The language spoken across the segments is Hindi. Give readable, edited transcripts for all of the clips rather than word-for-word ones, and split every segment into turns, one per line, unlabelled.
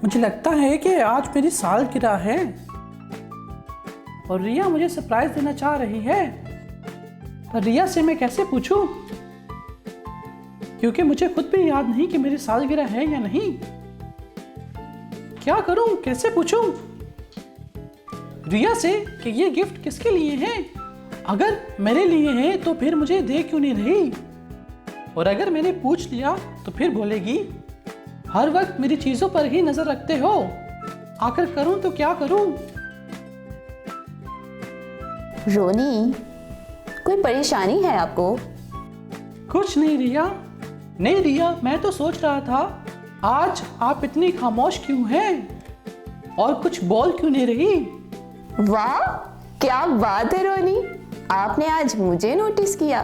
मुझे लगता है कि आज मेरी सालगिरह है और रिया मुझे सरप्राइज देना चाह रही है। पर रिया से मैं कैसे पूछूं? क्योंकि मुझे खुद भी याद नहीं कि मेरी सालगिरह है या नहीं। क्या करूं, कैसे पूछूं रिया से कि ये गिफ्ट किसके लिए है? अगर मेरे लिए है तो फिर मुझे दे क्यों नहीं रही? और अगर मैंने पूछ लिया तो फिर बोलेगी हर वक्त मेरी चीजों पर ही नजर रखते हो। आखिर करूं तो क्या करूं?
रोनी, कोई परेशानी है आपको?
कुछ नहीं रिया। नहीं रिया, मैं तो सोच रहा था आज आप इतनी खामोश क्यों हैं और कुछ बोल क्यों नहीं रही?
वाह, क्या बात है रोनी, आपने आज मुझे नोटिस किया।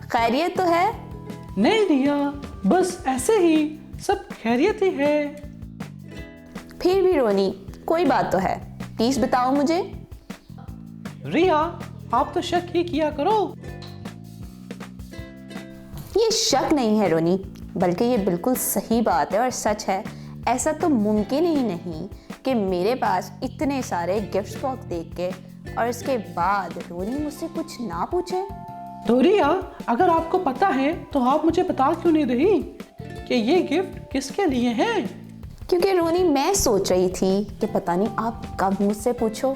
खैरियत तो है?
नहीं रिया, बस ऐसे ही, सब खैरियत ही है।
फिर भी रोनी, कोई बात तो है, प्लीज बताओ मुझे।
रिया, आप तो शक ही किया करो।
ये शक नहीं है रोनी, बल्कि ये बिल्कुल सही बात है और सच है। ऐसा तो मुमकिन ही नहीं कि मेरे पास इतने सारे गिफ्ट बॉक्स देख के और इसके बाद रोनी मुझसे कुछ ना पूछे।
तो रिया, अगर आपको पता है तो आप मुझे बता क्यों नहीं रही कि ये गिफ्ट किसके लिए है?
क्योंकि रोनी, मैं सोच रही थी कि पता नहीं आप कब मुझसे पूछो।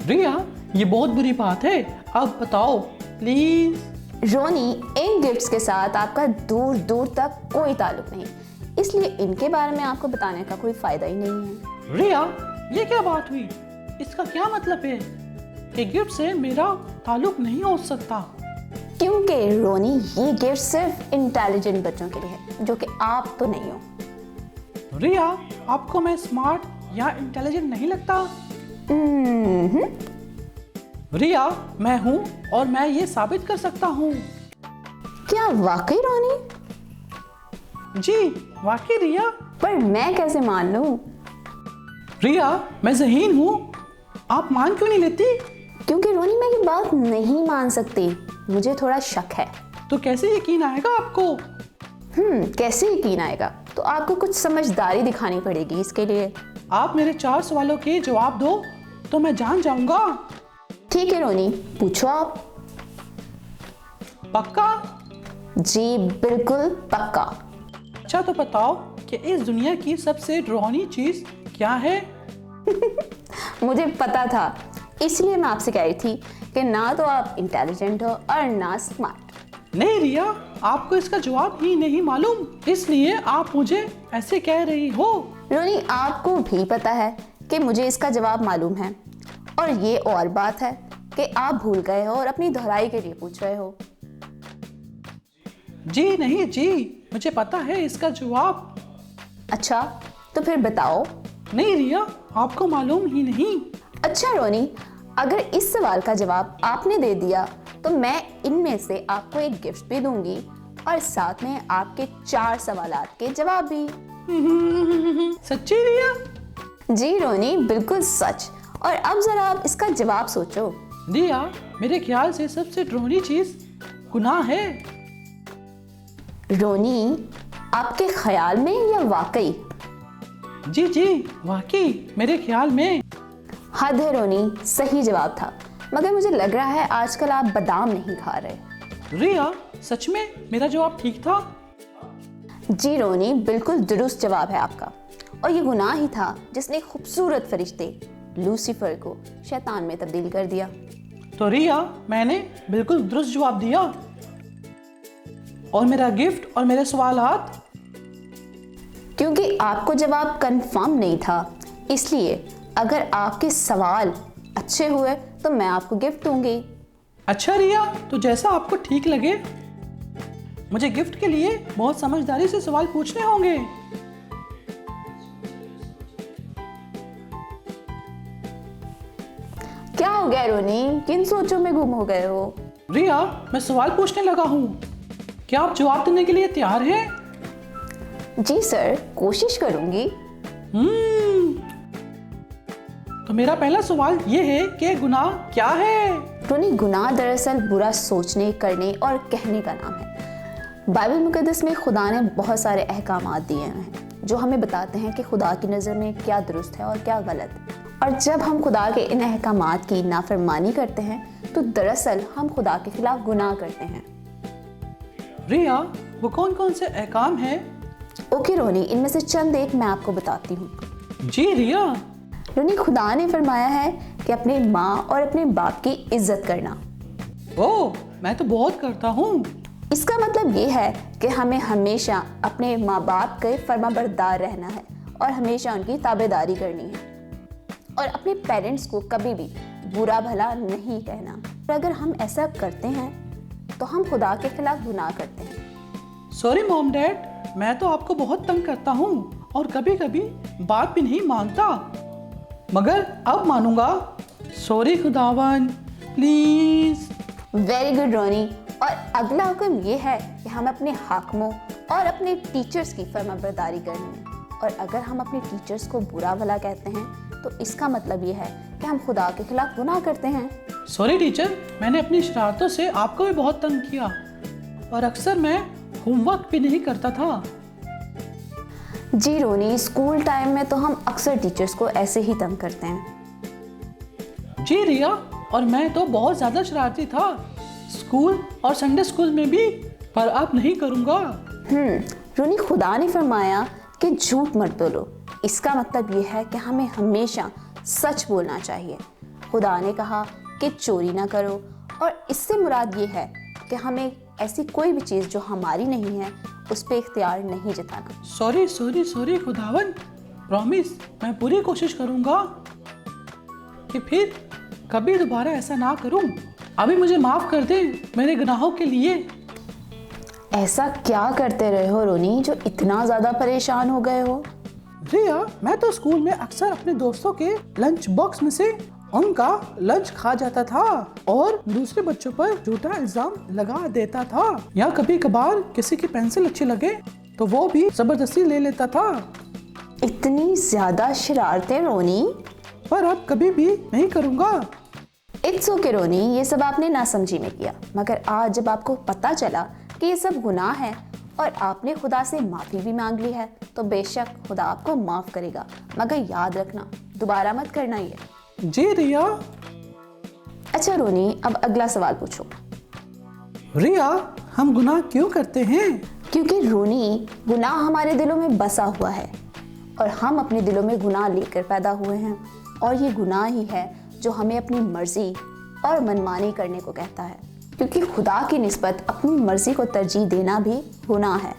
रिया, ये बहुत बुरी बात है, अब बताओ प्लीज।
रोनी, इन गिफ्ट्स के साथ आपका दूर दूर तक कोई ताल्लुक नहीं, इसलिए इनके बारे में आपको बताने का कोई फायदा ही नहीं है।
रिया, ये क्या बात हुई? इसका क्या मतलब है कि गिफ्ट से मेरा ताल्लुक नहीं हो सकता?
क्योंकि रोनी, ये गिफ्ट सिर्फ इंटेलिजेंट बच्चों के लिए है, जो कि आप तो नहीं हो।
रिया, आपको मैं स्मार्ट या इंटेलिजेंट नहीं लगता? रिया, मैं हूँ और मैं ये साबित कर सकता हूँ।
क्या वाकई रोनी?
जी वाकई रिया।
पर मैं कैसे मान लूं?
रिया, मैं ज़हीन हूँ, आप मान क्यों नहीं लेती?
क्योंकि रोनी, मैं ये बात नहीं मान सकती, मुझे थोड़ा शक है।
तो कैसे यकीन आएगा आपको?
कैसे यकीन आएगा? तो आपको कुछ समझदारी दिखानी पड़ेगी इसके लिए।
आप मेरे 4 सवालों के जवाब दो तो मैं जान जाऊंगा।
ठीक है रोनी, पूछो आप।
पक्का?
जी बिल्कुल पक्का।
अच्छा तो बताओ कि इस दुनिया की सबसे डरावनी चीज क्या है?
मुझे पता था, इसलिए मैं आपसे कह रही थी कि ना तो आप इंटेलिजेंट हो और ना स्मार्ट।
नहीं रिया, आपको इसका जवाब ही नहीं मालूम, इसलिए आप मुझे ऐसे कह रही हो।
रोनी, आपको भी पता है कि मुझे इसका जवाब मालूम है, और ये और बात है कि आप भूल गए हो और अपनी दोहराई के लिए पूछ रहे हो।
जी नहीं जी, मुझे पता है इसका जवाब।
अच्छा, तो फिर बताओ।
नहीं रिया, आपको मालूम ही नहीं।
अच्छा रोनी, अगर इस सवाल का जवाब आपने दे दिया तो मैं इनमें से आपको एक गिफ्ट भी दूंगी और साथ में आपके 4 सवालात के जवाब भी।
सच्ची रिया?
जी रोनी, बिल्कुल सच। और अब जरा आप इसका जवाब सोचो।
रिया, मेरे ख्याल से सबसे डरावनी चीज गुनाह है।
रोनी, आपके ख्याल में या वाकई?
जी जी वाकई, मेरे ख्याल में।
हद है रोनी, सही जवाब था, मगर मुझे लग रहा है आजकल आप बादाम नहीं खा रहे।
रिया, सच में मेरा जवाब ठीक था?
जी रोनी, बिल्कुल दुरुस्त जवाब है आपका, और ये गुनाह ही था जिसने खूबसूरत फरिश्ते लूसीफर को शैतान में तब्दील कर दिया।
तो रिया, मैंने बिल्कुल दुरुस्त जवाब दिया और मेरा गिफ्ट और मेरे सवालात?
क्योंकि आपको जवाब कंफर्म नहीं था, इसलिए अगर आपके सवाल अच्छे हुए तो मैं आपको गिफ्ट दूंगी।
अच्छा रिया, तो जैसा आपको ठीक लगे। मुझे गिफ्ट के लिए बहुत समझदारी से सवाल पूछने होंगे।
क्या हो गया रोनी, किन सोचों में गुम हो गए हो?
रिया, मैं सवाल पूछने लगा हूँ, क्या आप जवाब देने के लिए तैयार हैं?
जी सर, कोशिश करूंगी।
तो मेरा पहला सवाल ये है कि गुनाह क्या है?
रोनी, गुनाह दरअसल बुरा सोचने, करने और कहने का नाम है। बाइबल मुकद्दस में खुदा ने बहुत सारे अहकामात दिए हैं जो हमें बताते हैं कि खुदा की नज़र में क्या दुरुस्त है और क्या गलत। और जब हम खुदा के इन अहकामात की नाफरमानी करते हैं तो दरअसल हम खुदा के खिलाफ गुनाह करते हैं।
रिया, वो कौन कौन से अहकाम हैं?
ओके रोनी, इनमें से चंद एक मैं आपको बताती हूँ।
जी रिया।
रोनी, खुदा ने फरमाया है कि अपने माँ और अपने बाप की इज्जत करना।
ओह, मैं तो बहुत करता हूँ।
इसका मतलब ये है कि हमें हमेशा अपने माँ बाप के फर्माबरदार रहना है और हमेशा उनकी ताबेदारी करनी है और अपने पेरेंट्स को कभी भी बुरा भला नहीं कहना। और अगर हम ऐसा करते हैं तो हम खुदा के खिलाफ गुनाह करते हैं।
सॉरी मॉम डैड, मैं तो आपको बहुत तंग करता हूँ और कभी कभी बात भी नहीं मानता, मगर अब मानूंगा। सॉरी खुदावन, प्लीज।
वेरी गुड रोनी। और अगला हुक्म ये है कि हम अपने हाकिमों और अपने टीचर्स की फर्माबरदारी करनी है। और अगर हम अपने टीचर्स को बुरा भला कहते हैं तो इसका मतलब ये है कि हम खुदा के खिलाफ गुनाह करते हैं।
सॉरी टीचर, मैंने अपनी शरारतों से आपको भी बहुत तंग किया और अक्सर मैं होमवर्क भी नहीं करता था।
जी रोनी, स्कूल टाइम में तो हम अक्सर टीचर्स को ऐसे ही तंग करते हैं।
जी रिया, और मैं तो बहुत ज़्यादा शरारती था, स्कूल और संडे स्कूल में भी, पर अब नहीं करूँगा।
रोनी, खुदा ने फरमाया कि झूठ मत बोलो। इसका मतलब ये है कि हमें हमेशा सच बोलना चाहिए। खुदा ने कहा कि चोरी ना करो, और इससे मुराद ये है कि हमें ऐसी कोई भी चीज़ जो हमारी नहीं है उस पर इख्तियार नहीं जताना।
सॉरी सॉरी सॉरी खुदावन, प्रॉमिस मैं पूरी कोशिश करूँगा कि फिर कभी दोबारा ऐसा ना करूँ। अभी मुझे माफ़ कर दे मेरे गुनाहों के लिए।
ऐसा क्या करते रहे हो रोनी जो इतना ज़्यादा परेशान हो गए हो?
रिया, मैं तो स्कूल में अक्सर अपने दोस्तों के लंच बॉक्स में से उनका लंच खा जाता था और दूसरे बच्चों पर झूठा इल्जाम लगा देता था, या कभी कभार किसी की पेंसिल अच्छी लगे तो वो भी जबरदस्ती ले लेता था।
इतनी ज्यादा शरारतें रोनी।
पर अब कभी भी नहीं करूँगा।
इट्स ओके रोनी, ये सब आपने नासमझी में किया, मगर आज जब आपको पता चला कि ये सब गुनाह है और आपने खुदा से माफ़ी भी मांग ली है तो बेशक खुदा आपको माफ़ करेगा, मगर याद रखना दोबारा मत करना ये।
जी रिया।
अच्छा रोनी, अब अगला सवाल पूछो।
रिया, हम गुनाह क्यों करते हैं?
क्योंकि रोनी, गुनाह हमारे दिलों में बसा हुआ है और हम अपने दिलों में गुनाह लेकर पैदा हुए हैं, और ये गुनाह ही है जो हमें अपनी मर्जी और मनमानी करने को कहता है, क्योंकि खुदा की निस्बत अपनी मर्जी को तरजीह देना भी गुनाह है।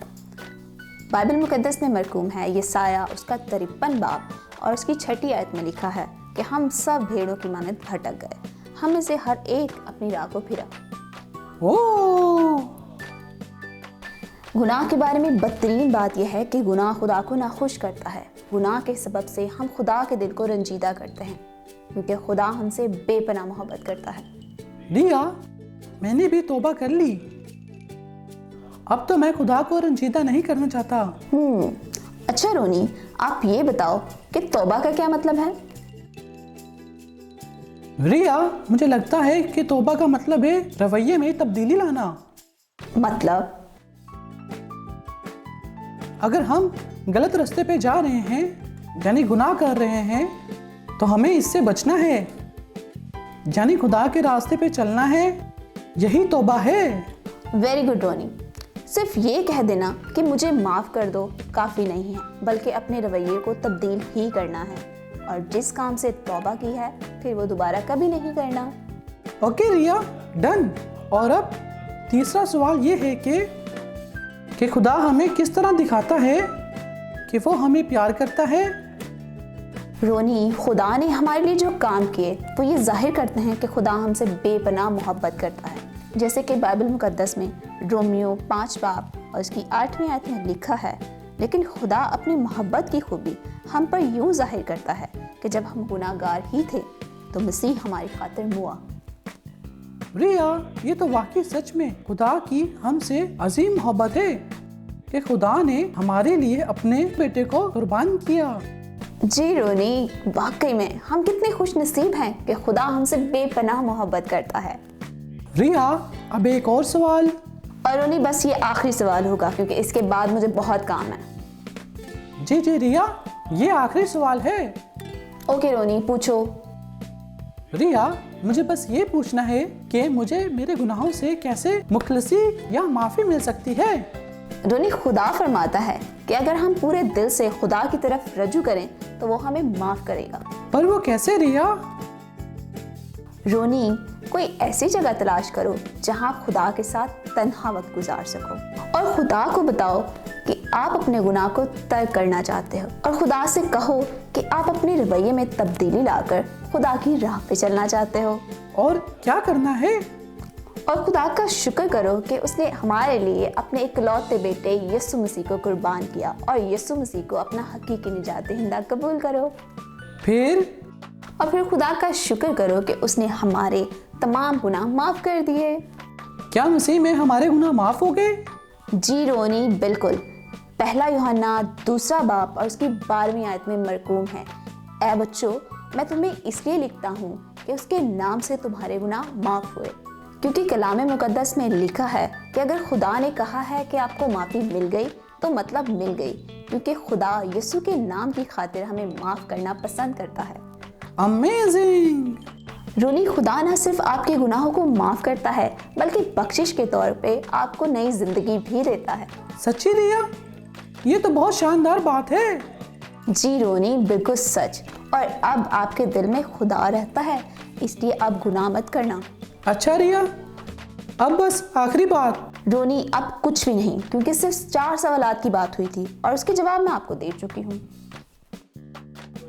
बाइबल मुकद्दस में मरकूम है यसाया उसका 53 बाब और उसकी 6 आयत में लिखा है कि हम सब भेड़ों की मानद भटक गए, हम में से हर एक अपनी राह को फिरा।
ओह!
गुनाह के बारे में बदतरीन बात यह है कि गुनाह खुदा को नाखुश करता है। गुनाह के सबब से हम खुदा के दिल को रंजीदा करते हैं, क्योंकि खुदा हमसे बेपनाह मोहब्बत करता है।
रिया, मैंने भी तौबा कर ली, अब तो मैं खुदा को रंजीदा नहीं करना चाहता।
अच्छा रोनी, आप ये बताओ कि तौबा का क्या मतलब है?
रिया, मुझे लगता है कि तौबा का मतलब है रवैये में तब्दीली लाना।
मतलब?
अगर हम गलत रास्ते पे जा रहे हैं, यानी गुनाह कर रहे हैं, तो हमें इससे बचना है, यानी खुदा के रास्ते पे चलना है, यही तौबा है।
वेरी गुड रोनी। सिर्फ ये कह देना कि मुझे माफ़ कर दो काफ़ी नहीं है, बल्कि अपने रवैये को तब्दील ही करना है, और जिस काम से तौबा की है फिर वो दोबारा कभी नहीं करना।
ओके रिया, डन। और अब तीसरा सवाल ये है कि खुदा हमें किस तरह दिखाता है कि वो हमें प्यार करता है?
रोनी, खुदा ने हमारे लिए जो काम किए वो ये जाहिर करते हैं कि खुदा हमसे बेपनाह मोहब्बत करता है, जैसे कि बाइबल मुकद्दस में रोमियो 5 बाब और उसकी 8वीं आयत में लिखा है, लेकिन खुदा अपनी मोहब्बत की खूबी हम पर यूं जाहिर करता है कि जब हम गुनाहगार ही थे तो मसीह हमारी खातिर मुआ।
रिया, ये तो वाकई सच में खुदा की हमसे अजीम मोहब्बत है कि खुदा ने हमारे लिए अपने बेटे को कुर्बान किया।
जी रोनी, वाकई में हम कितने खुश नसीब हैं कि खुदा हमसे बेपनाह मोहब्बत करता है।
रिया, अब एक और सवाल।
और रोनी, बस ये आखिरी सवाल होगा क्योंकि इसके बाद मुझे बहुत काम है।
जी जी रिया, ये आखिरी सवाल है।
ओके रोनी, पूछो।
रिया, मुझे बस ये पूछना है कि मुझे मेरे गुनाहों से कैसे मुखलसी या माफी मिल सकती है?
रोनी, खुदा फरमाता है कि अगर हम पूरे दिल से खुदा की तरफ रजू करें तो वो हमें माफ करेगा।
पर वो कैसे रिया?
रोनी, कोई ऐसी जगह तलाश करो जहां खुदा के साथ तन्हा वक्त गुजार सको और खुदा को बताओ कि आप अपने गुनाह को तर्क करना चाहते हो और खुदा से कहो कि आप अपने रवैये में तब्दीली लाकर खुदा की राह पे चलना चाहते हो।
और क्या करना है?
और खुदा का शुक्र करो कि उसने हमारे लिए अपने इकलौते बेटे यीशु मसीह को कुर्बान किया और यीशु मसीह को अपना हकीकी निजात दहिंदा कबूल करो। फिर खुदा का शुक्र करो कि उसने हमारे तमाम गुनाह माफ कर दिए।
क्या मसीह में हमारे गुनाह माफ हो गए?
जी रोनी, बिल्कुल। पहला यूहन्ना 2 बाब और उसकी 12वीं आयत में मरकूम है, ऐ बच्चों, मैं तुम्हें इसलिए लिखता हूँ कि उसके नाम से तुम्हारे गुनाह माफ हुए। क्योंकि कलाम मुकद्दस में लिखा है कि अगर खुदा ने कहा है कि आपको माफ़ी मिल गई तो मतलब मिल गई, क्योंकि खुदा यीशु के नाम की खातिर हमें माफ़ करना पसंद करता है।
अमेजिंग!
रोनी, खुदा न सिर्फ आपके गुनाहों को माफ़ करता है बल्कि बख्शिश के तौर पे आपको नई जिंदगी भी देता है।
सच्ची रिया, ये तो बहुत शानदार बात है।
जी रोनी, बिल्कुल सच। और अब आपके दिल में खुदा रहता है, इसलिए अब गुनाह मत करना।
अच्छा रिया, अब बस आखिरी बात।
रोनी, अब कुछ भी नहीं, क्योंकि सिर्फ 4 सवालात की बात हुई थी और उसके जवाब मैं आपको दे चुकी हूँ।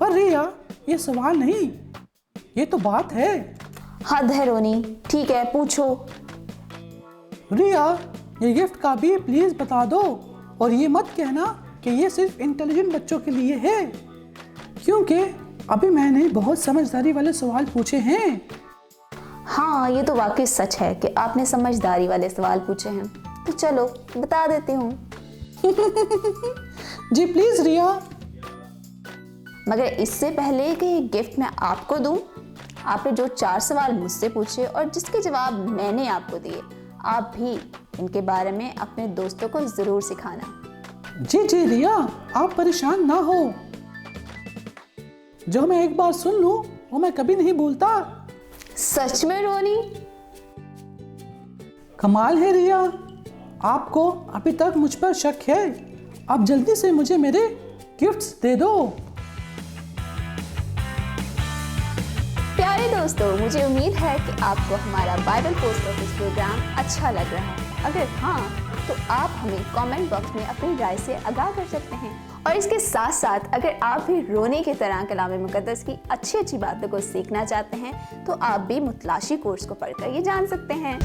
पर रिया, ये सवाल नहीं, ये तो बात है।
हद है रोनी। ठीक है, पूछो।
रिया, ये गिफ्ट का भी प्लीज बता दो और ये मत कहना कि ये सिर्फ इंटेलिजेंट बच्चों के लिए है, क्योंकि अभी मैंने बहुत समझदारी वाले सवाल पूछे हैं।
हाँ, ये तो वाकई सच है कि आपने समझदारी वाले सवाल पूछे हैं। तो चलो बता देती हूँ।
जी प्लीज रिया।
मगर इससे पहले कि ये गिफ्ट मैं आपको दूं, आपने जो 4 सवाल मुझसे पूछे और जिसके जवाब मैंने आपको दिए, आप भी इनके बारे में अपने दोस्तों को जरूर सिखाना।
जी जी रिया, आप परेशान ना हो। जो मैं एक बार सुन लूं वो मैं कभी नहीं भूलता।
सच में रोनी?
कमाल है रिया, आपको अभी तक मुझ पर शक है। अब जल्दी से मुझे मेरे गिफ्ट्स दे दो।
प्यारे दोस्तों, मुझे उम्मीद है कि आपको हमारा बाइबल पोस्ट ऑफिस प्रोग्राम अच्छा लग रहा है। अगर हाँ, तो आप हमें कमेंट बॉक्स में अपनी राय से आगाह कर सकते हैं। और इसके साथ साथ अगर आप भी रोने की तरह कलाम मुकद्दस की अच्छी अच्छी बातों को सीखना चाहते हैं तो आप भी मुतलाशी कोर्स को पढ़कर ये जान सकते हैं।